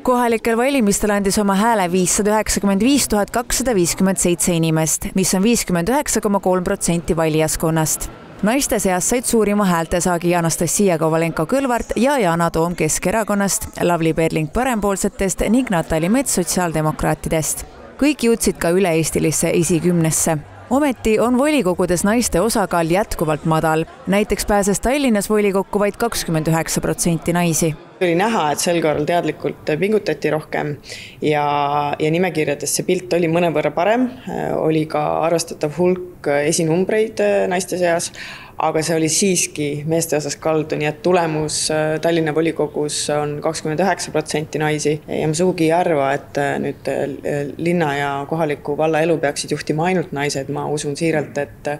Kohalikel valimistel andis oma hääle 595 257 inimest, mis on 59,3% valijaskonnast. Naiste seas said suurima häältesaagi Anastasia Kovalenko-Kõlvart ja Yana Toom Keskerakonnast, Lavly Perling Parempoolsetest ning Natali Mets sotsiaaldemokraatidest. Kõik jõudsid ka üle-eestilisse esikümnesse. Ometi on volikogudes naiste osakaal jätkuvalt madal. Näiteks pääses Tallinnas volikokku vaid 29% naisi. Oli näha, et sel korral teadlikult pingutati rohkem ja nimekirjades see pilt oli mõnevõrra parem. Oli ka arvestatav hulk esinumbreid naiste seas, aga see oli siiski meeste osas kaldu, nii et tulemus Tallinna volikogus on 29% naisi ja ma sugugi ei arva, et nüüd linna ja kohaliku valla elu peaksid juhtima ainult naised. Ma usun siiralt, et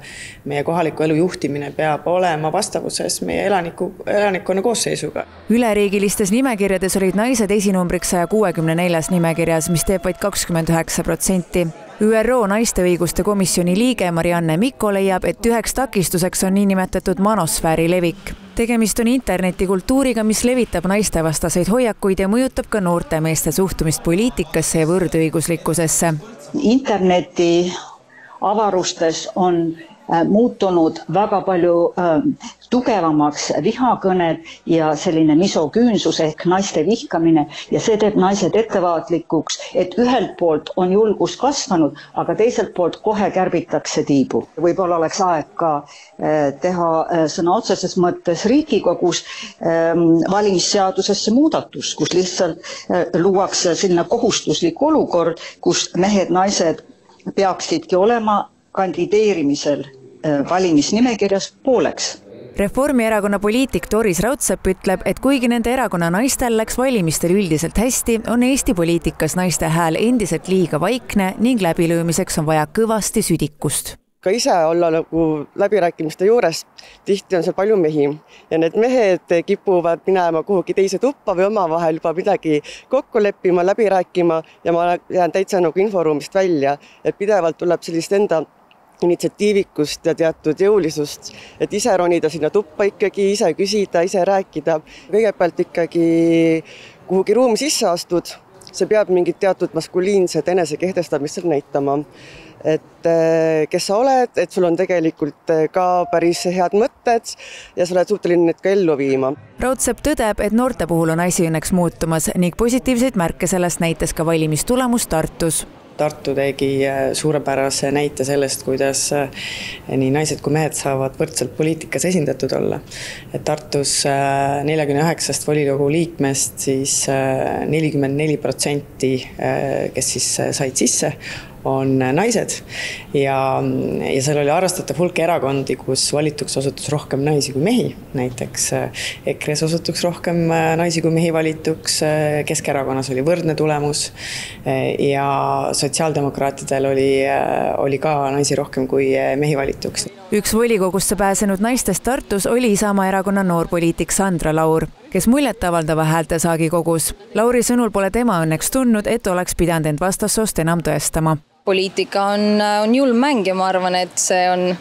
meie kohaliku elu juhtimine peab olema vastavuses meie elanikkonna koosseisuga. Üleriigilistes nimekirjades olid naised esinumbriks 164 nimekirjas, mis teeb vaid 29%. ÜRO naiste õiguste komisjoni liige Marianne Mikko leiab, et üheks takistuseks on niinimetatud manosfääri levik. Tegemist on internetikultuuriga, mis levitab naistevastaseid hoiakuid ja mõjutab ka noorte meeste suhtumist poliitikasse ja võrdõiguslikkusesse. Interneti avarustes on muutunud väga palju tugevamaks vihakõned ja selline misoküünsus ehk naiste vihkamine ja see teeb naised ettevaatlikuks, et ühelt poolt on julgus kasvanud, aga teiselt poolt kohe kärbitakse tiibu. Võib-olla oleks aeg ka teha sõna otseses mõttes Riigikogus valimisseadusesse muudatus, kus lihtsalt luuakse selline kohustuslik olukord, kus mehed-naised peaksidki olema kandideerimisel valimisnimekirjas pooleks. Reformierakonna poliitik Doris Raudsepp ütleb, et kuigi nende erakonna naistel läks valimistel üldiselt hästi, on Eesti poliitikas naiste hääl endiselt liiga vaikne ning läbilöömiseks on vaja kõvasti südikust. Ka ise olla läbirääkimiste juures, tihti on seal palju mehi ja need mehed kipuvad minema kuhugi teise tuppa või omavahel juba midagi kokku leppima, läbi rääkima ja ma jään täitsa inforuumist välja, et pidevalt tuleb sellist enda initsiatiivikust ja teatud jõulisust, et ise ronida sinna tuppa ikkagi, ise küsida, ise rääkida. Kõigepealt ikkagi kuhugi ruumi sisse astud, see peab mingit teatud maskuliinset enesekehtestamist näitama. Et kes sa oled, et sul on tegelikult ka päris head mõtted ja sa oled suuteline need ka ellu viima. Raudsepp tõdeb, et noorte puhul on asi õnneks muutumas ning positiivseid märke sellest näitas ka valimistulemus Tartus. Tartu tegi suurepärase näite sellest, kuidas nii naised kui mehed saavad võrdselt poliitikas esindatud olla. Et Tartus 49 volikogu liikmest siis 44%, kes siis said sisse, on naised ja seal oli arvestatav hulk erakondi, kus valituks osutus rohkem naisi kui mehi. Näiteks EKRE-s osutuks rohkem naisi kui mehi valituks, Keskerakonnas oli võrdne tulemus ja sotsiaaldemokraatidel oli ka naisi rohkem kui mehi valituks. Üks volikogusse pääsenud naistest Tartus oli Isamaa erakonna noorpoliitik Sandra Laur, kes muljet avaldava häältesaagi kogus. Lauri sõnul pole tema õnneks tundnud, et oleks pidanud end vastassoost enam tõestama. Poliitika on julm mäng ja ma arvan, et see on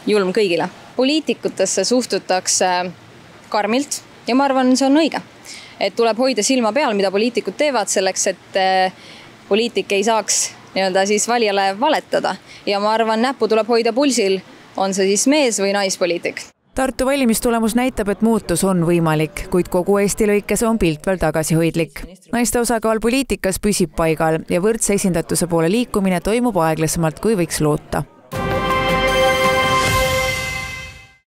julm kõigile. Poliitikutesse suhtutakse karmilt ja ma arvan, see on õige. Et tuleb hoida silma peal, mida poliitikud teevad selleks, et poliitik ei saaks siis valijale valetada. Ja ma arvan, näppu tuleb hoida pulsil, on see siis mees või naispoliitik. Tartu valimistulemus näitab, et muutus on võimalik, kuid kogu Eesti lõikes on pilt veel tagasihoidlik. Naiste osakaal poliitikas püsib paigal ja võrdse esindatuse poole liikumine toimub aeglasemalt, kui võiks loota.